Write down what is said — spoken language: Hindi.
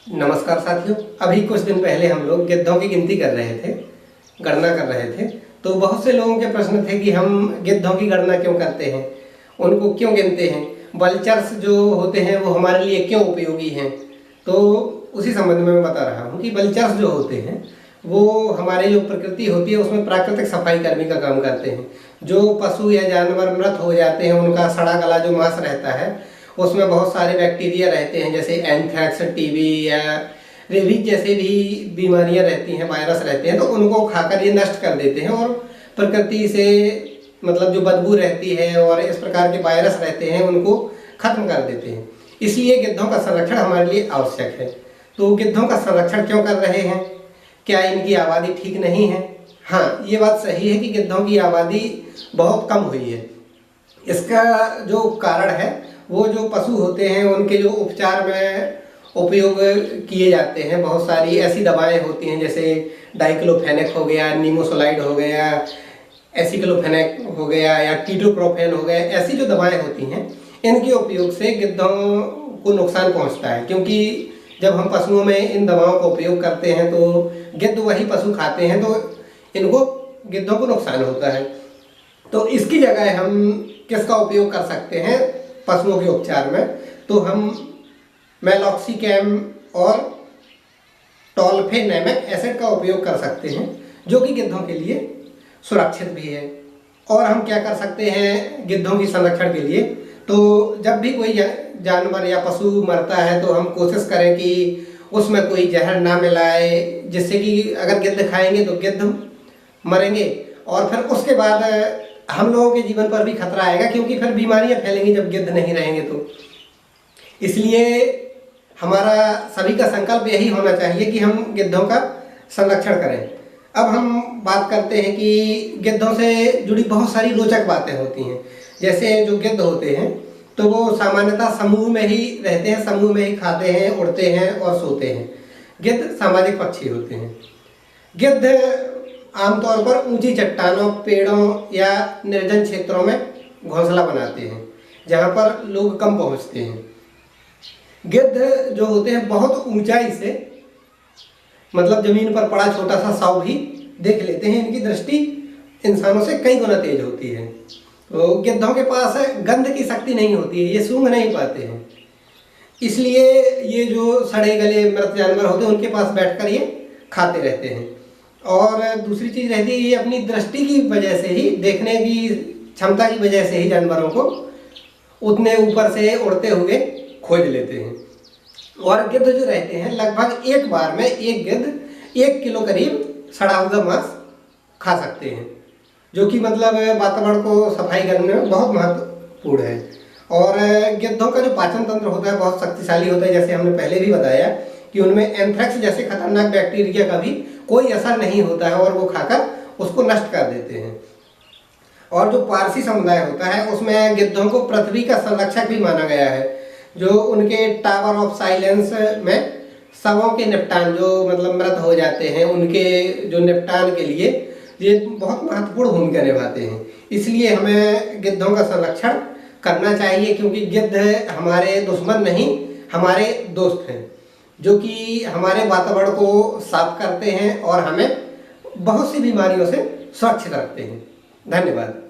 नमस्कार साथियों। अभी कुछ दिन पहले हम लोग गिद्धों की गिनती कर रहे थे, गणना कर रहे थे। तो बहुत से लोगों के प्रश्न थे कि हम गिद्धों की गणना क्यों करते हैं, उनको क्यों गिनते हैं, वल्चर्स जो होते हैं वो हमारे लिए क्यों उपयोगी हैं। तो उसी संबंध में मैं बता रहा हूँ कि वल्चर्स जो होते हैं वो हमारे जो प्रकृति होती है उसमें प्राकृतिक सफाई कर्मी का काम करते हैं। जो पशु या जानवर मृत हो जाते हैं उनका सड़ा गला जो मांस रहता है उसमें बहुत सारे बैक्टीरिया रहते हैं, जैसे एंथ्रेक्स, टीबी या रेबीज जैसे भी बीमारियां रहती हैं, वायरस रहते हैं, तो उनको खाकर ये नष्ट कर देते हैं और प्रकृति से मतलब जो बदबू रहती है और इस प्रकार के वायरस रहते हैं उनको खत्म कर देते हैं। इसलिए गिद्धों का संरक्षण हमारे लिए आवश्यक है। तो गिद्धों का संरक्षण क्यों कर रहे हैं? क्या इनकी आबादी ठीक नहीं है? हाँ, ये बात सही है कि गिद्धों की आबादी बहुत कम हुई है। इसका जो कारण है वो जो पशु होते हैं उनके जो उपचार में उपयोग किए जाते हैं, बहुत सारी ऐसी दवाएं होती हैं, जैसे डाइक्लोफेनेक हो गया, नीमोसोलाइड हो गया, एसिक्लोफेनेक हो गया या कीटोप्रोफेन हो गया। ऐसी जो दवाएं होती हैं इनके उपयोग से गिद्धों को नुकसान पहुंचता है, क्योंकि जब हम पशुओं में इन दवाओं का उपयोग करते हैं तो गिद्ध वही पशु खाते हैं, तो इनको गिद्धों को नुकसान होता है। तो इसकी जगह हम किसका उपयोग कर सकते हैं पशुओं के उपचार में? तो हम मेलॉक्सिकैम और टोल्फेनेमिक एसिड का उपयोग कर सकते हैं, जो कि गिद्धों के लिए सुरक्षित भी है। और हम क्या कर सकते हैं गिद्धों की संरक्षण के लिए? तो जब भी कोई जानवर या पशु मरता है तो हम कोशिश करें कि उसमें कोई जहर ना मिलाए, जिससे कि अगर गिद्ध खाएंगे तो गिद्ध मरेंगे और फिर उसके बाद हम लोगों के जीवन पर भी खतरा आएगा, क्योंकि फिर बीमारियां फैलेंगी जब गिद्ध नहीं रहेंगे। तो इसलिए हमारा सभी का संकल्प यही होना चाहिए कि हम गिद्धों का संरक्षण करें। अब हम बात करते हैं कि गिद्धों से जुड़ी बहुत सारी रोचक बातें होती हैं। जैसे जो गिद्ध होते हैं तो वो सामान्यतः समूह में ही रहते हैं, समूह में ही खाते हैं, उड़ते हैं और सोते हैं। गिद्ध सामाजिक पक्षी होते हैं। गिद्ध आमतौर पर ऊंची चट्टानों, पेड़ों या निर्जन क्षेत्रों में घोंसला बनाते हैं, जहां पर लोग कम पहुंचते हैं। गिद्ध जो होते हैं बहुत ऊंचाई से मतलब जमीन पर पड़ा छोटा सा शव भी देख लेते हैं। इनकी दृष्टि इंसानों से कई गुना तेज होती है। तो गिद्धों के पास गंध की शक्ति नहीं होती है, ये सूंघ नहीं पाते हैं। इसलिए ये जो सड़े गले मृत जानवर होते हैं उनके पास बैठकर ये खाते रहते हैं। और दूसरी चीज रहती है, ये अपनी दृष्टि की वजह से ही, देखने की क्षमता की वजह से ही जानवरों को उतने ऊपर से उड़ते हुए खोज लेते हैं। और गिद्ध जो रहते हैं लगभग एक बार में एक गिद्ध 1 किलो करीब सड़ा हुआ मांस खा सकते हैं, जो कि मतलब वातावरण को सफाई करने में बहुत महत्वपूर्ण है। और गिद्धों का जो पाचन तंत्र होता है बहुत शक्तिशाली होता है। जैसे हमने पहले भी बताया कि उनमें एंथ्रेक्स जैसे खतरनाक बैक्टीरिया का भी कोई असर नहीं होता है और वो खाकर उसको नष्ट कर देते हैं। और जो पारसी समुदाय होता है उसमें गिद्धों को पृथ्वी का संरक्षक भी माना गया है। जो उनके टावर ऑफ साइलेंस में शवों के निपटान, जो मतलब मृत हो जाते हैं, उनके जो निपटान के लिए ये बहुत महत्वपूर्ण भूमिका निभाते हैं। इसलिए हमें गिद्धों का संरक्षण करना चाहिए, क्योंकि गिद्ध हमारे दुश्मन नहीं, हमारे दोस्त हैं, जो कि हमारे वातावरण को साफ करते हैं और हमें बहुत सी बीमारियों से सुरक्षित रखते हैं। धन्यवाद।